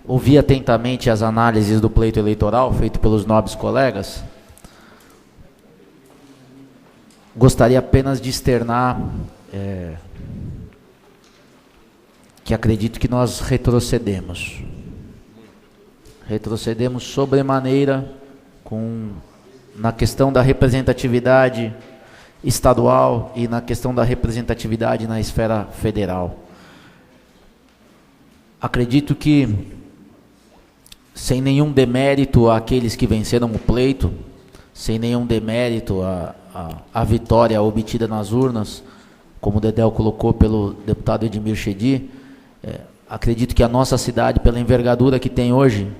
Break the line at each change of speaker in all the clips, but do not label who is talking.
ouvi atentamente as análises do pleito eleitoral feito pelos nobres colegas. Gostaria apenas de externar que acredito que nós retrocedemos. Retrocedemos sobremaneira na questão da representatividade estadual e na questão da representatividade na esfera federal. Acredito que, sem nenhum demérito àqueles que venceram o pleito, sem nenhum demérito à vitória obtida nas urnas, como o Dedéu colocou pelo deputado Edmir Chedi, acredito que a nossa cidade, pela envergadura que tem hoje,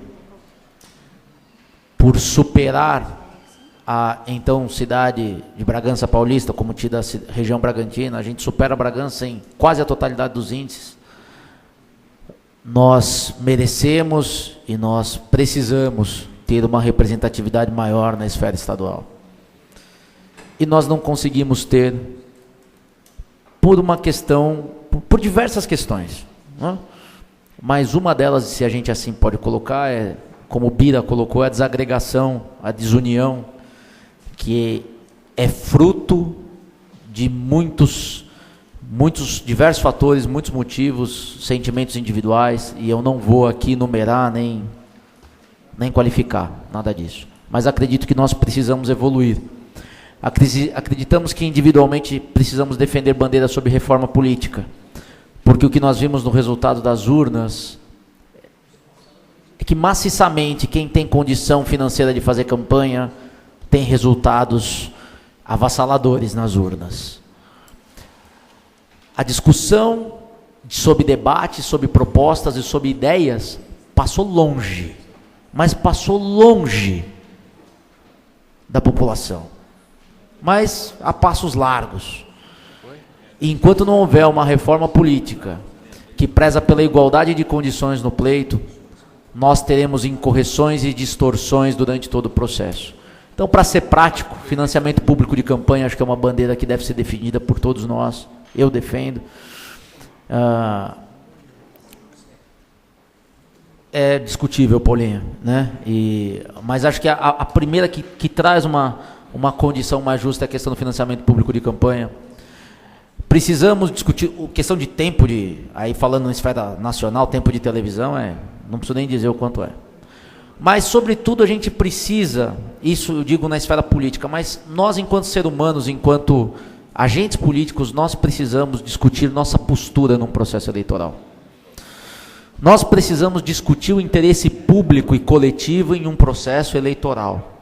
por superar a então cidade de Bragança Paulista, como tida a região Bragantina, a gente supera a Bragança em quase a totalidade dos índices. Nós merecemos e nós precisamos ter uma representatividade maior na esfera estadual. E nós não conseguimos ter por uma questão, por diversas questões, né? Mas uma delas, se a gente assim pode colocar, como o Bira colocou, a desagregação, a desunião, que é fruto de muitos diversos fatores, muitos motivos, sentimentos individuais, e eu não vou aqui numerar nem qualificar, nada disso. Mas acredito que nós precisamos evoluir. Acreditamos que individualmente precisamos defender bandeiras sobre reforma política, porque o que nós vimos no resultado das urnas é que maciçamente quem tem condição financeira de fazer campanha tem resultados avassaladores nas urnas. A discussão sobre debates, sobre propostas e sobre ideias passou longe, mas passou longe da população, mas a passos largos. E enquanto não houver uma reforma política que preza pela igualdade de condições no pleito, nós teremos incorreções e distorções durante todo o processo. Então, para ser prático, financiamento público de campanha, acho que é uma bandeira que deve ser definida por todos nós, eu defendo. É discutível, Paulinho, né? Mas acho que a primeira que traz uma condição mais justa é a questão do financiamento público de campanha. Precisamos discutir a questão de tempo, aí falando na esfera nacional, tempo de televisão, não preciso nem dizer o quanto é. Mas, sobretudo, a gente precisa, isso eu digo na esfera política, mas nós, enquanto seres humanos, enquanto agentes políticos, nós precisamos discutir nossa postura num processo eleitoral. Nós precisamos discutir o interesse público e coletivo em um processo eleitoral.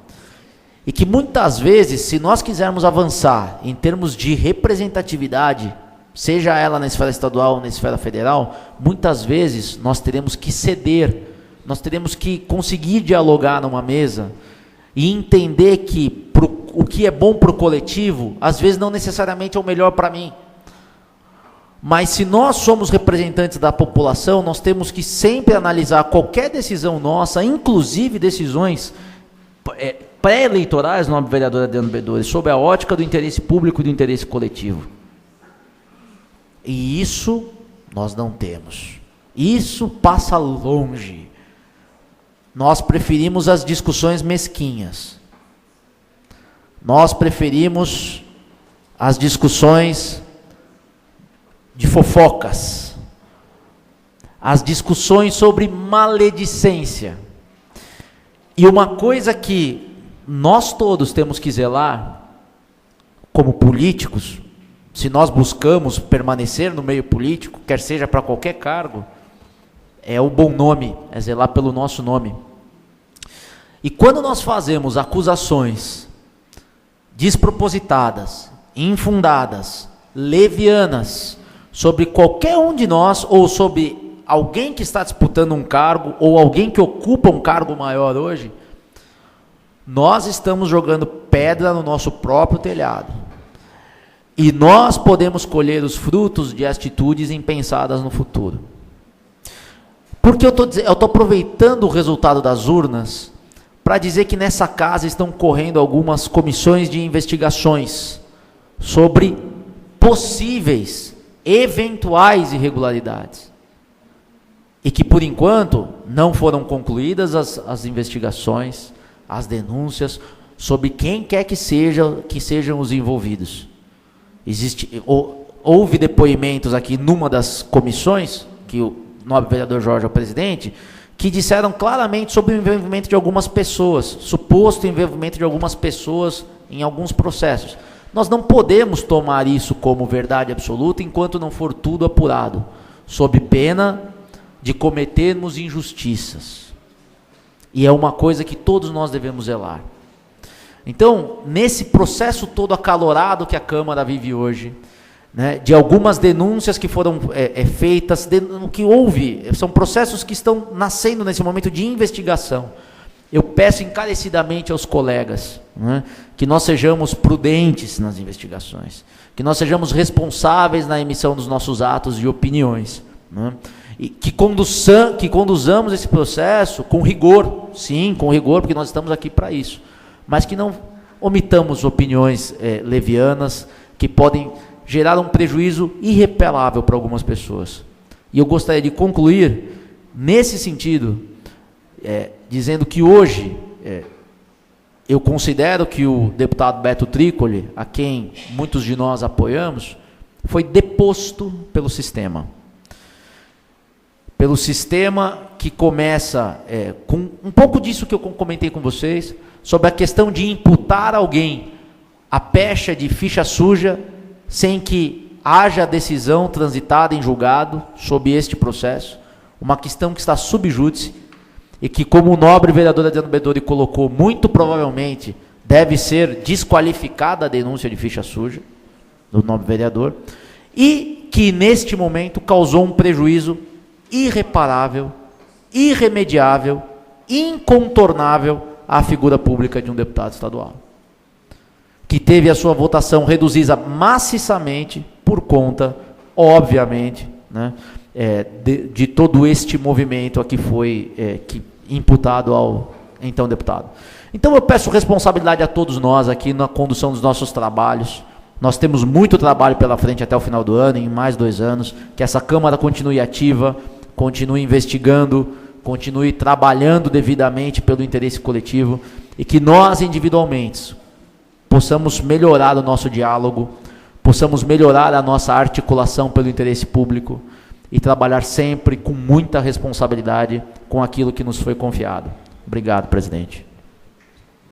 E que muitas vezes, se nós quisermos avançar em termos de representatividade, seja ela na esfera estadual ou na esfera federal, muitas vezes nós teremos que ceder, nós teremos que conseguir dialogar numa mesa e entender que o que é bom para o coletivo, às vezes não necessariamente é o melhor para mim. Mas se nós somos representantes da população, nós temos que sempre analisar qualquer decisão nossa, inclusive decisões pré-eleitorais, nobre vereador Adriano Bedores, sob a ótica do interesse público e do interesse coletivo. E isso nós não temos. Isso passa longe. Nós preferimos as discussões mesquinhas. Nós preferimos as discussões de fofocas. As discussões sobre maledicência. E uma coisa que nós todos temos que zelar, como políticos, se nós buscamos permanecer no meio político, quer seja para qualquer cargo, é o bom nome, é zelar pelo nosso nome. E quando nós fazemos acusações despropositadas, infundadas, levianas, sobre qualquer um de nós, ou sobre alguém que está disputando um cargo, ou alguém que ocupa um cargo maior hoje, nós estamos jogando pedra no nosso próprio telhado. E nós podemos colher os frutos de atitudes impensadas no futuro. Porque eu estou aproveitando o resultado das urnas para dizer que nessa casa estão correndo algumas comissões de investigações sobre possíveis, eventuais irregularidades. e que, por enquanto, não foram concluídas as investigações, as denúncias, sobre quem quer que sejam os envolvidos. Houve depoimentos aqui numa das comissões, que o nobre vereador Jorge é o presidente, que disseram claramente sobre o envolvimento de algumas pessoas, suposto envolvimento de algumas pessoas em alguns processos. Nós não podemos tomar isso como verdade absoluta enquanto não for tudo apurado, sob pena de cometermos injustiças. E é uma coisa que todos nós devemos zelar. Então, nesse processo todo acalorado que a Câmara vive hoje, né, de algumas denúncias que foram feitas, o que houve, são processos que estão nascendo nesse momento de investigação. Eu peço encarecidamente aos colegas, né, que nós sejamos prudentes nas investigações, que nós sejamos responsáveis na emissão dos nossos atos e opiniões, né, e que conduzamos esse processo com rigor, sim, com rigor, porque nós estamos aqui para isso, mas que não omitamos opiniões levianas que podem gerar um prejuízo irreparável para algumas pessoas. E eu gostaria de concluir nesse sentido, dizendo que hoje eu considero que o deputado Beto Tricoli, a quem muitos de nós apoiamos, foi deposto pelo sistema. Pelo sistema que começa com um pouco disso que eu comentei com vocês, sobre a questão de imputar alguém a pecha de ficha suja, sem que haja decisão transitada em julgado sobre este processo, uma questão que está sub júdice, e que, como o nobre vereador Adriano Bedori colocou, muito provavelmente deve ser desqualificada a denúncia de ficha suja do nobre vereador, e que neste momento causou um prejuízo irreparável, irremediável, incontornável à figura pública de um deputado estadual, que teve a sua votação reduzida maciçamente por conta, obviamente, né, de todo este movimento aqui foi imputado ao então deputado. Então eu peço responsabilidade a todos nós aqui na condução dos nossos trabalhos. Nós temos muito trabalho pela frente até o final do ano, em mais 2 anos, que essa Câmara continue ativa, continue investigando, continue trabalhando devidamente pelo interesse coletivo, e que nós individualmente possamos melhorar o nosso diálogo, possamos melhorar a nossa articulação pelo interesse público e trabalhar sempre com muita responsabilidade com aquilo que nos foi confiado. Obrigado, presidente.